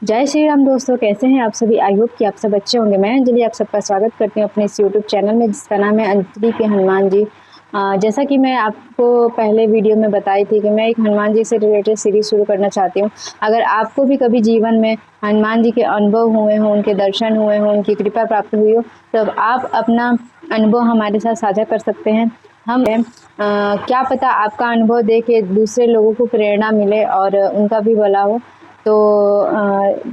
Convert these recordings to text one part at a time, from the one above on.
जय श्री राम दोस्तों, कैसे हैं आप सभी। आई होप कि आप सब अच्छे होंगे। मैं अंजलि आप सबका स्वागत करती हूँ अपने इस यूट्यूब चैनल में जिसका नाम है अंजलि के हनुमान जी। जैसा कि मैं आपको पहले वीडियो में बताई थी कि मैं एक हनुमान जी से रिलेटेड सीरीज शुरू करना चाहती हूँ। अगर आपको भी कभी जीवन में हनुमान जी के अनुभव हुए हों, उनके दर्शन हुए हों, उनकी कृपा प्राप्त हुई हो, तो आप अपना अनुभव हमारे साथ साझा कर सकते हैं। हम क्या पता आपका अनुभव देख के दूसरे लोगों को प्रेरणा मिले और उनका भी भला हो। तो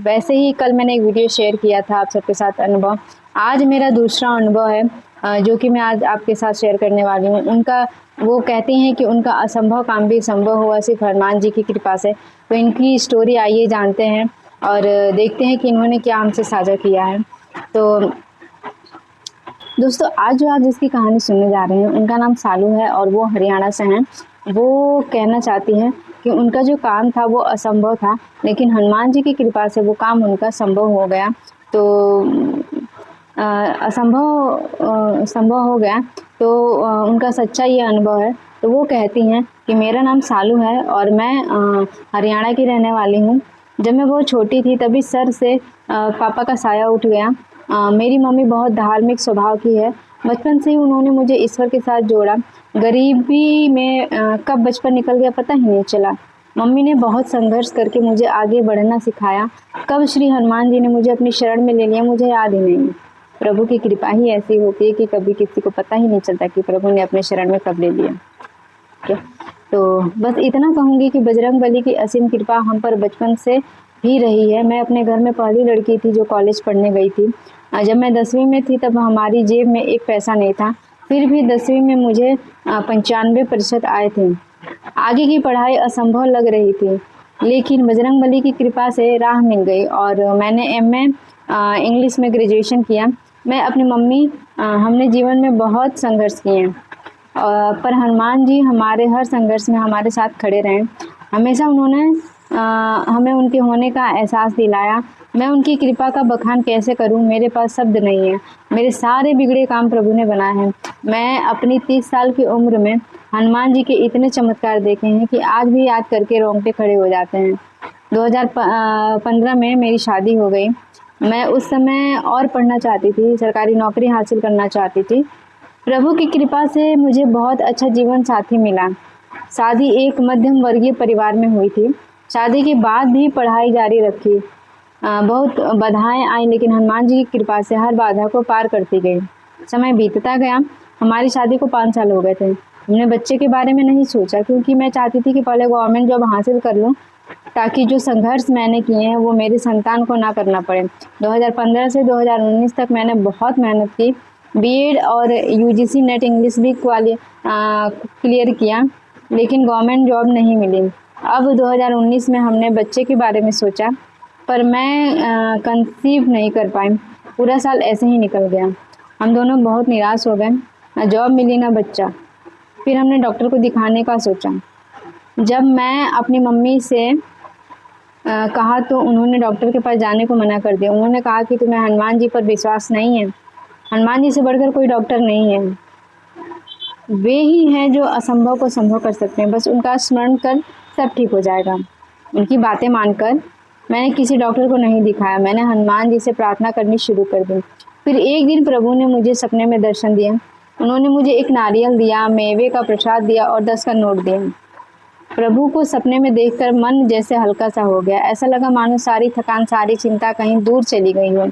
वैसे ही कल मैंने एक वीडियो शेयर किया था आप सबके साथ अनुभव। आज मेरा दूसरा अनुभव है जो कि मैं आज आपके साथ शेयर करने वाली हूँ। वो कहती हैं कि उनका असंभव काम भी संभव हुआ सिर्फ हनुमान जी की कृपा से। तो इनकी स्टोरी आइए जानते हैं और देखते हैं कि इन्होंने क्या हमसे साझा किया है। तो दोस्तों, आज जो आप जिसकी कहानी सुनने जा रहे हैं उनका नाम सालू है और वो हरियाणा से हैं। वो कहना चाहती हैं कि उनका जो काम था वो असंभव था, लेकिन हनुमान जी की कृपा से वो काम उनका संभव हो गया। तो संभव हो गया। तो उनका सच्चा ये अनुभव है। तो वो कहती हैं कि मेरा नाम सालू है और मैं हरियाणा की रहने वाली हूँ। जब मैं बहुत छोटी थी तभी सर से पापा का साया उठ गया। मेरी मम्मी बहुत धार्मिक स्वभाव की है। बचपन से ही उन्होंने मुझे ईश्वर के साथ जोड़ा। गरीबी में कब बचपन निकल गया पता ही नहीं चला। मम्मी ने बहुत संघर्ष करके मुझे आगे बढ़ना सिखाया। कब श्री हनुमान जी ने मुझे अपनी शरण में ले लिया मुझे याद ही नहीं। प्रभु की कृपा ही ऐसी होती है कि कभी किसी को पता ही नहीं चलता कि प्रभु ने अपने शरण में कब ले लिया। तो बस इतना कहूँगी कि बजरंग बली की असीम कृपा हम पर बचपन से ही रही है। मैं अपने घर में पहली लड़की थी जो कॉलेज पढ़ने गई थी। जब मैं 10वीं में थी तब हमारी जेब में एक पैसा नहीं था। फिर भी 10वीं में मुझे 95% आए थे। आगे की पढ़ाई असंभव लग रही थी, लेकिन बजरंग बली की कृपा से राह मिल गई और मैंने MA इंग्लिश में ग्रेजुएशन किया। मैं अपनी मम्मी हमने जीवन में बहुत संघर्ष किए हैं पर हनुमान जी हमारे हर संघर्ष में हमारे साथ खड़े रहे। हमेशा उन्होंने हमें उनके होने का एहसास दिलाया। मैं उनकी कृपा का बखान कैसे करूं, मेरे पास शब्द नहीं है। मेरे सारे बिगड़े काम प्रभु ने बनाए हैं। मैं अपनी 30 साल की उम्र में हनुमान जी के इतने चमत्कार देखे हैं कि आज भी याद करके रोंगटे खड़े हो जाते हैं। 2015 में मेरी शादी हो गई। मैं उस समय और पढ़ना चाहती थी, सरकारी नौकरी हासिल करना चाहती थी। प्रभु की कृपा से मुझे बहुत अच्छा जीवन साथी मिला। शादी एक मध्यम वर्गीय परिवार में हुई थी। शादी के बाद भी पढ़ाई जारी रखी। बहुत बाधाएं आई, लेकिन हनुमान जी की कृपा से हर बाधा को पार करती गई। समय बीतता गया। हमारी शादी को 5 साल हो गए थे। हमने बच्चे के बारे में नहीं सोचा क्योंकि मैं चाहती थी कि पहले गवर्नमेंट जॉब हासिल कर लूं ताकि जो संघर्ष मैंने किए हैं वो मेरी संतान को ना करना पड़े। 2015 से 2019 तक मैंने बहुत मेहनत की। बीएड और UGC नेट इंग्लिश भी क्लियर किया, लेकिन गवर्नमेंट जॉब नहीं मिली। अब 2019 में हमने बच्चे के बारे में सोचा, पर मैं कंसीव नहीं कर पाई। पूरा साल ऐसे ही निकल गया। हम दोनों बहुत निराश हो गए, ना जॉब मिली ना बच्चा। फिर हमने डॉक्टर को दिखाने का सोचा। जब मैं अपनी मम्मी से कहा तो उन्होंने डॉक्टर के पास जाने को मना कर दिया। उन्होंने कहा कि तुम्हें हनुमान जी पर विश्वास नहीं है। हनुमान जी से बढ़कर कोई डॉक्टर नहीं है। वे ही हैं जो असंभव को संभव कर सकते हैं। बस उनका स्मरण कर सब ठीक हो जाएगा। उनकी बातें मानकर मैंने किसी डॉक्टर को नहीं दिखाया। मैंने हनुमान जी से प्रार्थना करनी शुरू कर दी। फिर एक दिन प्रभु ने मुझे सपने में दर्शन दिया। उन्होंने मुझे एक नारियल दिया, मेवे का प्रसाद दिया और 10 का नोट दिया। प्रभु को सपने में देखकर मन जैसे हल्का सा हो गया। ऐसा लगा मानो सारी थकान, सारी चिंता कहीं दूर चली गई हो।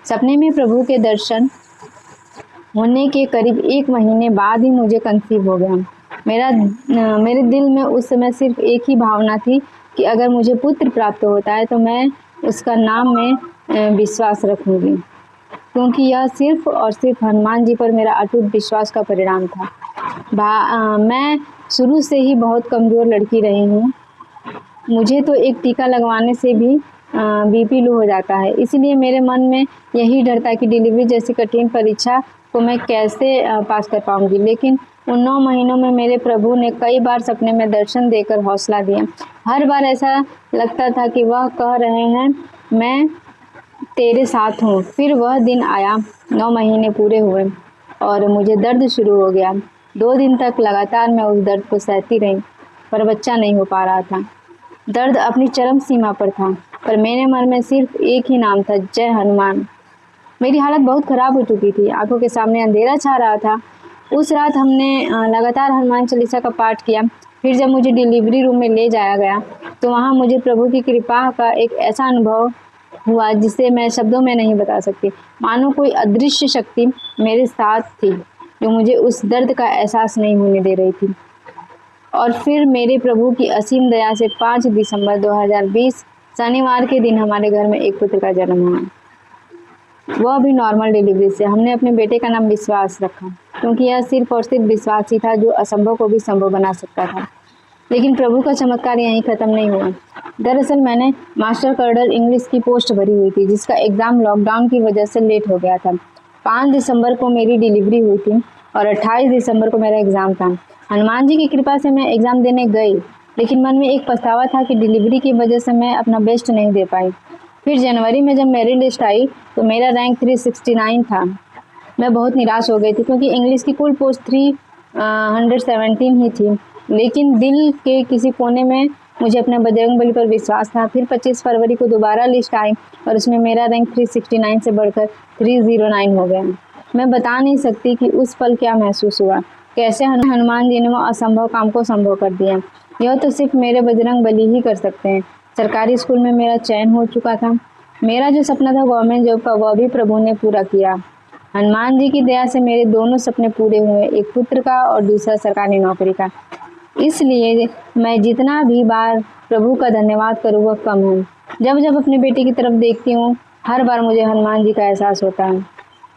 सपने में प्रभु के दर्शन होने के करीब 1 महीने बाद ही मुझे कंसीव हो गया। मेरे दिल में उस समय सिर्फ एक ही भावना थी कि अगर मुझे पुत्र प्राप्त होता है तो मैं उसका नाम में विश्वास रखूंगी, क्योंकि यह सिर्फ और सिर्फ हनुमान जी पर मेरा अटूट विश्वास का परिणाम था। मैं शुरू से ही बहुत कमज़ोर लड़की रही हूँ। मुझे तो एक टीका लगवाने से भी BP लो हो जाता है। इसलिए मेरे मन में यही डर था कि डिलीवरी जैसी कठिन परीक्षा को मैं कैसे पास कर पाऊंगी। लेकिन उन 9 महीनों में मेरे प्रभु ने कई बार सपने में दर्शन देकर हौसला दिया। हर बार ऐसा लगता था कि वह कह रहे हैं मैं तेरे साथ हूँ। फिर वह दिन आया, 9 महीने पूरे हुए और मुझे दर्द शुरू हो गया। 2 दिन तक लगातार मैं उस दर्द को सहती रही, पर बच्चा नहीं हो पा रहा था। दर्द अपनी चरम सीमा पर था। पर मेरे मन में सिर्फ एक ही नाम था, जय हनुमान। मेरी हालत बहुत ख़राब हो चुकी थी, आंखों के सामने अंधेरा छा रहा था। उस रात हमने लगातार हनुमान चालीसा का पाठ किया। फिर जब मुझे डिलीवरी रूम में ले जाया गया तो वहाँ मुझे प्रभु की कृपा का एक ऐसा अनुभव हुआ जिसे मैं शब्दों में नहीं बता सकती। मानो कोई अदृश्य शक्ति मेरे साथ थी जो मुझे उस दर्द का एहसास नहीं होने दे रही थी। और फिर मेरे प्रभु की असीम दया से 5 दिसंबर 2020 शनिवार के दिन हमारे घर में एक पुत्र का जन्म हुआ। वह भी नॉर्मल डिलीवरी से। हमने अपने बेटे का नाम विश्वास रखा क्योंकि यह सिर्फ और सिर्फ विश्वास ही था जो असंभव को भी संभव बना सकता था। लेकिन प्रभु का चमत्कार यहीं ख़त्म नहीं हुआ। दरअसल मैंने मास्टर कर्नल इंग्लिश की पोस्ट भरी हुई थी जिसका एग्ज़ाम लॉकडाउन की वजह से लेट हो गया था। 5 दिसंबर को मेरी डिलीवरी हुई थी और 28 दिसंबर को मेरा एग्ज़ाम था। हनुमान जी की कृपा से मैं एग्ज़ाम देने गई, लेकिन मन में एक पछतावा था कि डिलीवरी की वजह से मैं अपना बेस्ट नहीं दे पाई। फिर जनवरी में जब मेरिट लिस्ट आई तो मेरा रैंक 369 था। मैं बहुत निराश हो गई थी क्योंकि इंग्लिश की कुल पोस्ट 317 ही थी। लेकिन दिल के किसी कोने में मुझे अपने बजरंगबली पर विश्वास था। फिर 25 फरवरी को दोबारा लिस्ट आई और उसमें मेरा रैंक 369 से बढ़कर 309 हो गया। मैं बता नहीं सकती कि उस पल क्या महसूस हुआ, कैसे हनुमान जी ने वो असंभव काम को संभव कर दिया। यह तो सिर्फ मेरे बजरंगबली ही कर सकते हैं। सरकारी स्कूल में मेरा चयन हो चुका था। मेरा जो सपना था गवर्नमेंट जॉब का, वह भी प्रभु ने पूरा किया। हनुमान जी की दया से मेरे दोनों सपने पूरे हुए, एक पुत्र का और दूसरा सरकारी नौकरी का। इसलिए मैं जितना भी बार प्रभु का धन्यवाद करूँ वह कम है। जब जब अपने बेटे की तरफ देखती हूँ हर बार मुझे हनुमान जी का एहसास होता है।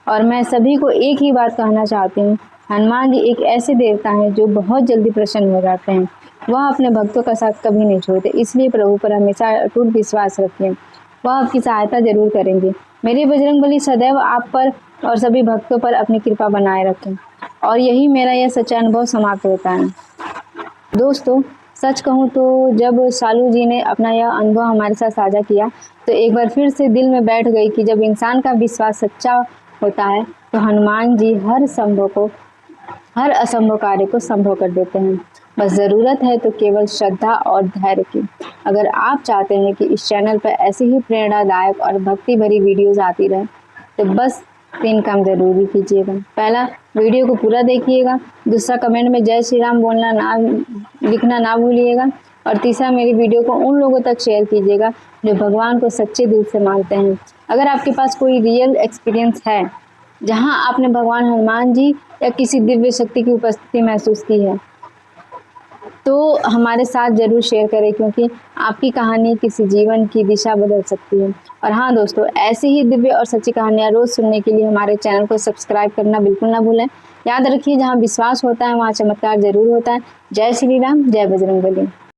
और मैं सभी को एक ही बात कहना चाहती हूँ, हनुमान जी एक ऐसे देवता हैं जो बहुत जल्दी प्रसन्न हो जाते हैं। वह अपने भक्तों का साथ कभी नहीं छोड़ते, इसलिए प्रभु पर हमेशा अटूट विश्वास रखिए, वह आपकी सहायता जरूर करेंगे। मेरे बजरंगबली सदैव आप पर और सभी भक्तों पर अपनी कृपा बनाए रखें। और यही मेरा यह सच्चा अनुभव समाप्त होता है। दोस्तों, सच कहूँ तो जब सालू जी ने अपना यह अनुभव हमारे साथ साझा किया तो एक बार फिर से दिल में बैठ गई कि जब इंसान का विश्वास सच्चा होता है तो हनुमान जी हर असंभव कार्य को संभव कर देते हैं। बस ज़रूरत है तो केवल श्रद्धा और धैर्य की। अगर आप चाहते हैं कि इस चैनल पर ऐसी ही प्रेरणादायक और भक्ति भरी वीडियोस आती रहे तो बस 3 काम ज़रूरी कीजिएगा। पहला, वीडियो को पूरा देखिएगा। दूसरा, कमेंट में जय श्री राम लिखना ना भूलिएगा। और तीसरा, मेरी वीडियो को उन लोगों तक शेयर कीजिएगा जो भगवान को सच्चे दिल से मानते हैं। अगर आपके पास कोई रियल एक्सपीरियंस है जहां आपने भगवान हनुमान जी या किसी दिव्य शक्ति की उपस्थिति महसूस की है तो हमारे साथ ज़रूर शेयर करें, क्योंकि आपकी कहानी किसी जीवन की दिशा बदल सकती है। और हाँ दोस्तों, ऐसी ही दिव्य और सच्ची कहानियाँ रोज़ सुनने के लिए हमारे चैनल को सब्सक्राइब करना बिल्कुल ना भूलें। याद रखिए, जहाँ विश्वास होता है वहाँ चमत्कार जरूर होता है। जय श्री राम, जय बजरंगबली।